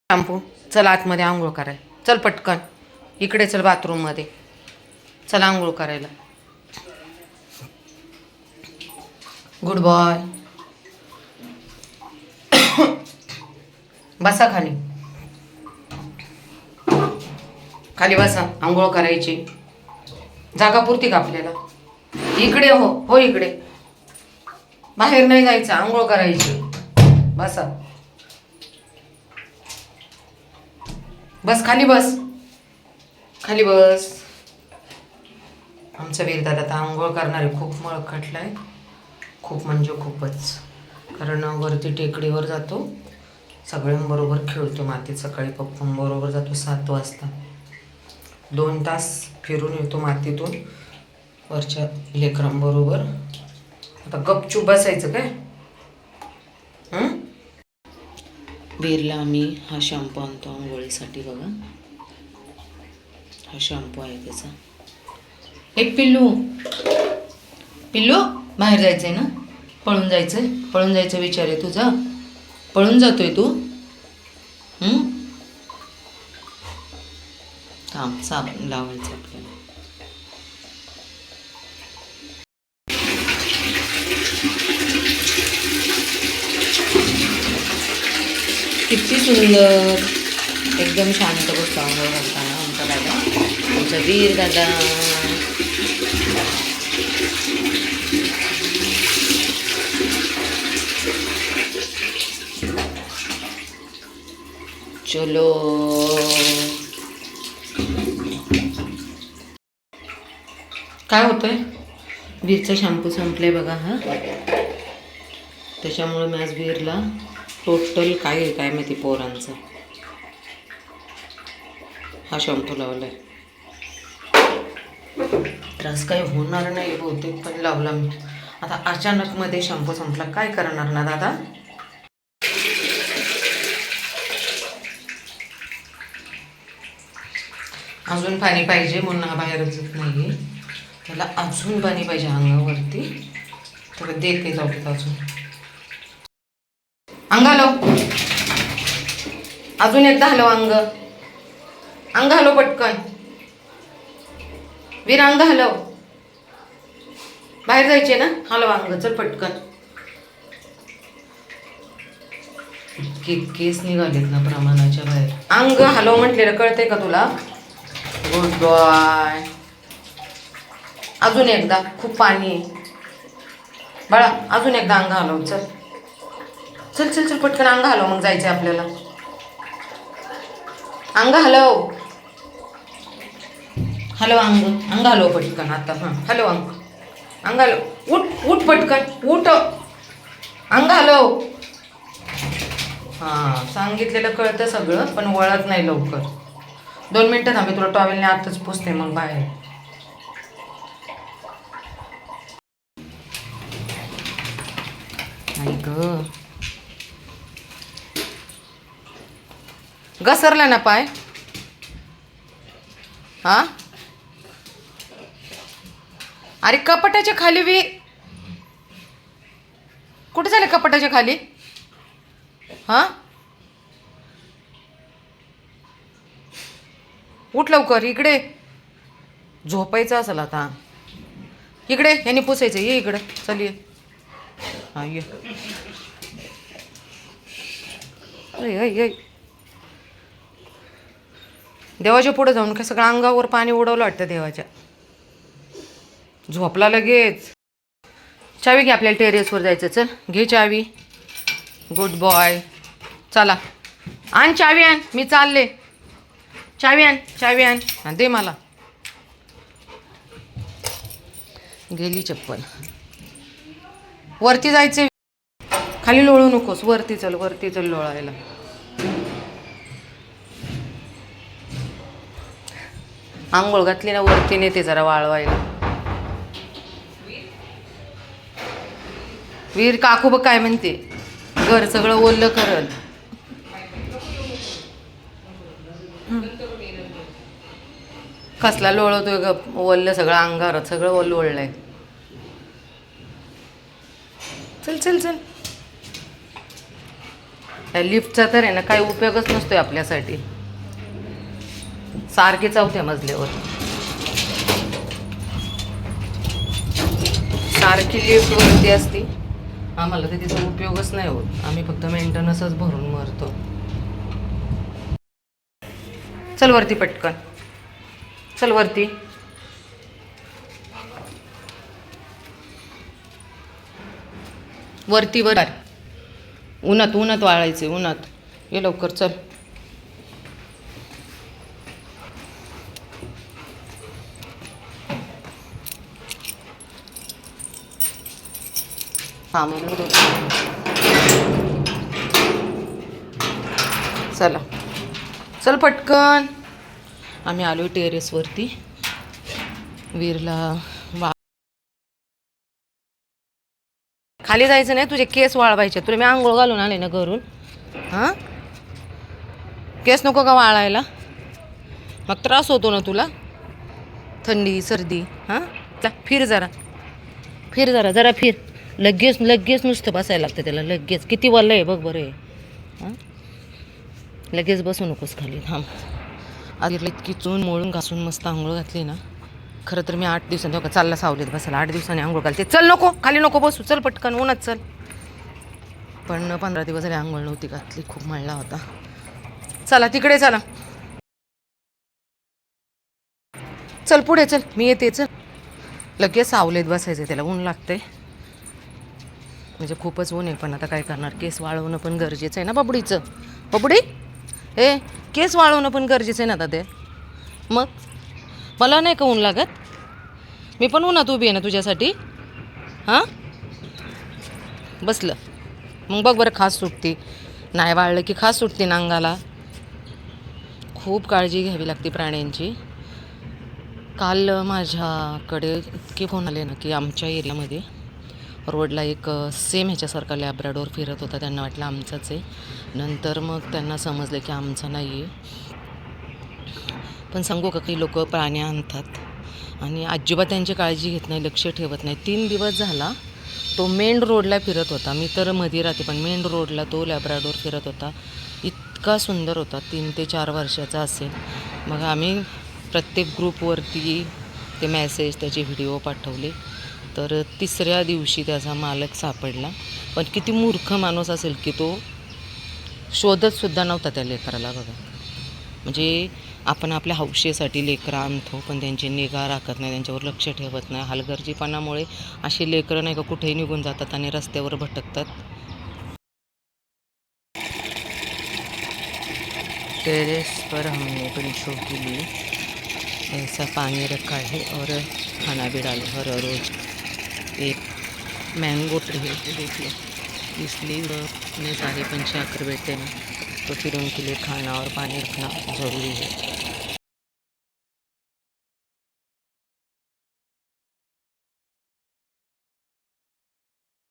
Shampoo. चल आतमध्ये आंघोळ कराय. चल पटकन इकडे चल बाथरूममध्ये. चल आंघोळ करायला. Good boy. बसा खाली. खाली बसा. आंघोळ करायची. जागा पुरती का आपल्याला? इकडे हो. हो इकडे. बाहेर नाही जायचं. आंघोळ करायची. बसा. बस खाली बस. खाली बस. आमचा वीरदादा आता आंघोळ करणारे खूप मळखटलाय. खूप म्हणजे खूपच. कारण वरती टेकडीवर जातो. सगळ्यांबरोबर खेळतो मातीत. सकाळी पप्पांबरोबर जातो 7 वाजता. 2 तास फिरून येतो मातीतून वरच्या लेकरांबरोबर. आता गपचूप बसायचं काय? वीरला आम्ही हा शॅम्पू आणतो आंघोळीसाठी. बघा हा शॅम्पू आहे त्याचा. एक पिल्लू. पिल्लू बाहेर जायचंय ना? पळून जायचंय. पळून जायचं विचार आहे तुझा? पळून जातोय तू? थांब. साबण लावायचं आपल्याला. किती सुंदर. एकदम शांत बसतो आंघोळ घालताना आमचा दादा. आमचा वीर दादा. चलो. काय होतंय? वीरचा शॅम्पू संपलाय बघा हा. त्याच्यामुळे मी आज वीरला टोटल काय आहे काय माहिती पोरांचं हा शॅम्पू लावलाय. त्रास काही होणार नाही बहुतेक, पण लावला मी. आता अचानक मध्ये शॅम्पू संपला, काय करणार ना दादा? अजून पाणी पाहिजे म्हणून हा बाहेरच येत नाही. त्याला अजून पाणी पाहिजे अंगावरती. तर देते जाऊ अजून. अंग हलव. अजून एकदा हलव अंग. अंग हलव पटकन. वीर अंग हलव. बाहेर जायचे ना? हलव अंग. चल पटकन. इतके केस निघालेत ना प्रमाणाच्या बाहेर. अंग हलव म्हटलेलं कळतंय का तुला? Good boy. अजून एकदा. खूप पाणी आहे बाळा. अजून एकदा अंग हलव. चल चल चल चल पटकन अंग हलव. मग जायचं आपल्याला. अंग हलव. हलव अंग. अंग हलव पटकन आता. हां हलव अंग. अंग हलव. उठ उठ पटकन उठ. अंग हलव. हां सांगितलेलं कळतं सगळं, पण वळत नाही लवकर. 2 मिनटं थांबे. तुला टॉवेलने आताच पुसते मग बाहेर. नाही ग. घसरला ना पाय? हा. अरे कपाटाच्या खाली वीर. कुठे झाले कपाटाच्या खाली? हा उठ लवकर. इकडे झोपायचं असेल आता. इकडे यांनी पुसायचं. ये इकडे. चल ये. हा ये. देवाच्या पुढे जाऊन का सगळं अंगावर पाणी उडवलं वाटतं देवाच्या. झोपला लगेच. चावी घे. आपल्याला टेरेसवर जायचं. चल घे चावी. Good boy. चला आण चावी. आण. मी चालले. चावी आण. चावी आण. हां दे मला. गेली चप्पल. वरती जायचे. खाली लोळू नकोस. वरती चल. वरती चल लोळायला. आंघोळ घातली ना वरती नेते जरा वाळवायला. वीर काकू बघ काय म्हणते. घर सगळं ओल्लं करल. कसला लोळवतोय ग. ओल्लं सगळं अंगावर. सगळं ओलं ओळलंय. चल चल चल. त्या लिफ्टचा तर आहे ना काही उपयोगच नसतोय आपल्यासाठी. सारखे 4थ्या मजल्यावर सारखी लिफ्ट वरती असती, आम्हाला तर तिचा उपयोगच नाही होत. आम्ही फक्त मेंटेनन्सच भरून मरतो. चल वरती पटकन, चल वरती. वरती वर उन्हात उन्हात वाळायचे, उन्हात ये लवकर चल. चला चल पटकन. आम्ही आलो टेरेसवरती. वीरला खाली जायचं नाही, तुझे केस वाळवायचे. तुला मी आंघोळ घालून आले ना घरून. हां केस नको का वाळायला? मग त्रास होतो ना तुला, थंडी सर्दी. हां फिर जरा, फिर जरा फिर. लगेच नुसतं बसायला लागतं त्याला. लगेच किती वल्ल आहे बघ बरं आहे. हां लगेच बसू नकोस खाली, थांब. आधी इतकी चून मोळून घासून मस्त आंघोळ घातली ना. खरं तर मी 8 दिवसांनी का चालला सावलीत बसायला. 8 दिवसांनी आंघोळ घालते. चल नको खाली नको बसू, चल पटकन उन्हात चल. पण 15 दिवस झाले आंघोळ नव्हती घातली, खूप मळला होता. चला तिकडे चला, चल पुढे चल, मी येते. चल लगेच सावलीत बसायचं, त्याला ऊन लागते. म्हणजे खूपच ऊन आहे. पण आता काय करणार, केस वाळवणं पण गरजेचं आहे ना बबडीचं. बबडी ए केस वाळवणं पण गरजेचं आहे ना आता ते. मग मला नाही का ऊन लागत? मी पण उन्हात उभी आहे ना तुझ्यासाठी. हां बसलं मग बघ बरं, खास सुटती. नाही वाळलं की खास सुटते नांगाला. खूप काळजी घ्यावी लागते प्राण्यांची. काल माझ्याकडे इतके फोन आले ना की आमच्या एरियामध्ये रोडला एक सेम ह्याच्यासारखा लॅब्राडोर फिरत होता. त्यांना वाटलं आमचाच आहे. नंतर मग त्यांना समजलं की आमचा नाही आहे. पण सांगू का, काही लोक प्राणी आणतात आणि अजिबात त्यांची काळजी घेत नाही, लक्ष ठेवत नाही. 3 दिवस झाला तो मेन रोडला फिरत होता. मी तर मध्ये राहते, पण मेन रोडला तो लॅब्राडोर फिरत होता. इतका सुंदर होता, 3 ते 4 वर्षाचा असेल. मग आम्ही प्रत्येक ग्रुपवरती ते मेसेज, त्याचे व्हिडिओ पाठवले. तर 3ऱ्या दिवशी त्याचा मालक सापडला. पण किती मूर्ख माणूस असेल की तो शोधतसुद्धा नव्हता त्या लेकराला. बघा, म्हणजे आपण आपल्या हौशेसाठी लेकरं आणतो, पण त्यांची निगा राखत नाही, त्यांच्यावर लक्ष ठेवत नाही. हलगर्जीपणामुळे अशी लेकरं नाही का कुठेही निघून जातात आणि रस्त्यावर भटकतात. टेरेस पर हमने पंछों के लिए ऐसा पानी रखा है और खाना भी डाला हर रोज. एक मैंगो ट्री है, देखिए. इसलिए में सारे पंछी आकर बैठे हैं, तो फिर उनके लिए खाना और पानी रखना ज़रूरी है.